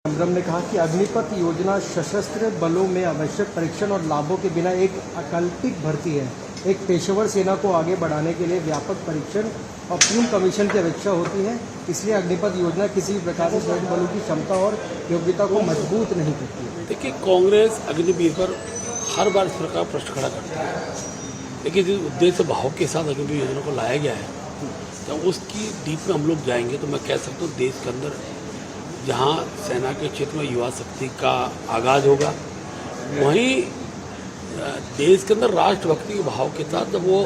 संग्राम ने कहा कि अग्निपथ योजना सशस्त्र बलों में आवश्यक परीक्षण और लाभों के बिना एक अकल्पित भर्ती है। एक पेशेवर सेना को आगे बढ़ाने के लिए व्यापक परीक्षण और पूर्ण कमीशन की अपेक्षा होती है। इसलिए अग्निपथ योजना किसी भी प्रकार से सैनिक बलों की क्षमता और योग्यता को मजबूत नहीं करती है। देखिए, कांग्रेस अग्निवीर पर हर बार इस प्रकार प्रश्न खड़ा करती है, लेकिन जिस उद्देश्य भाव के साथ अग्निवीर योजना को लाया गया है, तो उसकी डीप में हम लोग जाएंगे तो मैं कह सकता हूँ देश के अंदर जहाँ सेना के क्षेत्र में युवा शक्ति का आगाज होगा, वहीं देश के अंदर राष्ट्रभक्ति के भाव के साथ जब वो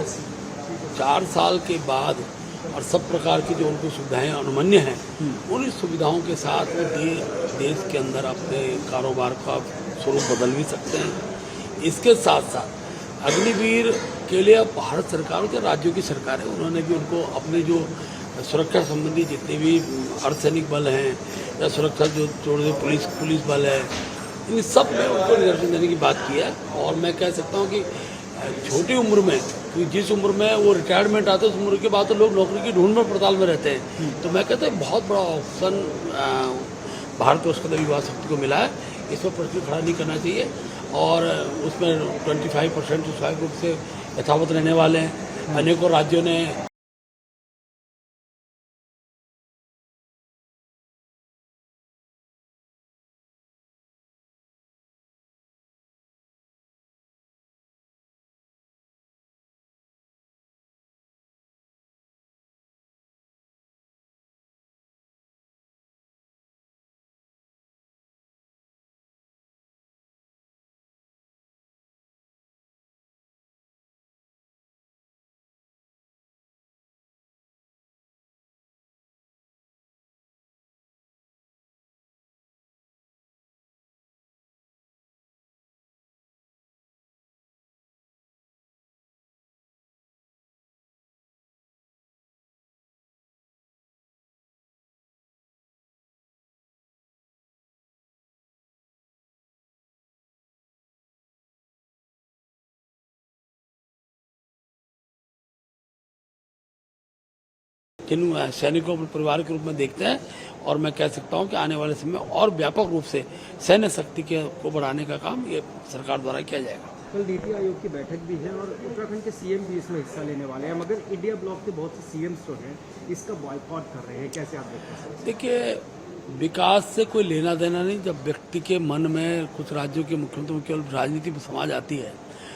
4 साल के बाद और सब प्रकार की जो उनको सुविधाएं अनुमन्य हैं, उन सुविधाओं के साथ वो देश के अंदर अपने कारोबार का स्वरूप बदल भी सकते हैं। इसके साथ साथ अग्निवीर के लिए भारत सरकार के राज्यों की सरकार है, उन्होंने भी उनको अपने जो सुरक्षा संबंधी जितने भी अर्धसैनिक बल हैं या सुरक्षा जो छोड़े पुलिस बल है, इन सब में उनको रिजर्वेशन देने की बात की है। और मैं कह सकता हूँ कि छोटी उम्र में, क्योंकि जिस उम्र में वो रिटायरमेंट आते हैं उस उम्र के बाद तो लोग नौकरी की ढूंढ में पड़ताल में रहते हैं, तो मैं कहता हूँ बहुत बड़ा ऑप्शन भारतवर्ष के अंदर युवा शक्ति को मिला है। इस पर प्रश्न खड़ा नहीं करना चाहिए और उसमें 25% स्वाभाविक रूप से यथावत रहने वाले हैं। अनेकों राज्यों ने जिन सैनिकों को परिवार के रूप में देखते हैं, और मैं कह सकता हूं कि आने वाले समय में और व्यापक रूप से सैन्य शक्ति को बढ़ाने का काम ये सरकार द्वारा किया जाएगा। कल नीति आयोग की बैठक भी है और उत्तराखंड के सीएम भी इसमें हिस्सा लेने वाले हैं, मगर इंडिया ब्लॉक के बहुत से सीएम्स जो हैं इसका बॉयकॉट कर रहे हैं, कैसे आप देखते हैं? देखिए, विकास से कोई लेना देना नहीं। जब व्यक्ति के मन में कुछ राज्यों के मुख्यमंत्रियों की केवल राजनीति में समा जाती है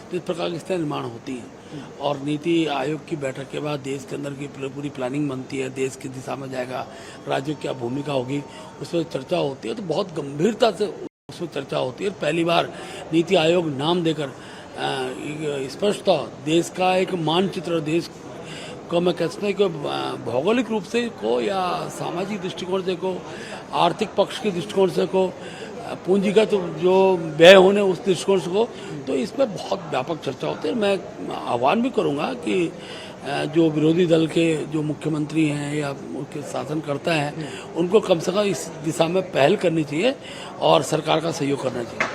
तो इस प्रकार की स्थितियां निर्माण होती हैं, और नीति आयोग की बैठक के बाद देश के अंदर की पूरी प्लानिंग बनती है, देश की दिशा में जाएगा, राज्यों की क्या भूमिका होगी, उस पर चर्चा होती है। तो बहुत गंभीरता से उसमें चर्चा होती है। पहली बार नीति आयोग नाम देकर स्पष्टता देश का एक मानचित्र, देश को मैं कहता हूँ कि भौगोलिक रूप से को या सामाजिक दृष्टिकोण से को, आर्थिक पक्ष के दृष्टिकोण से को, पूंजीगत जो व्यय होने उस दृष्टिकोण से को, तो इसमें बहुत व्यापक चर्चा होती है। मैं आह्वान भी करूंगा कि जो विरोधी दल के जो मुख्यमंत्री हैं या उनके शासनकर्ता हैं, उनको कम से कम इस दिशा में पहल करनी चाहिए और सरकार का सहयोग करना चाहिए।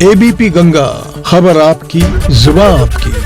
एबीपी गंगा, खबर आपकी, जुबान आपकी।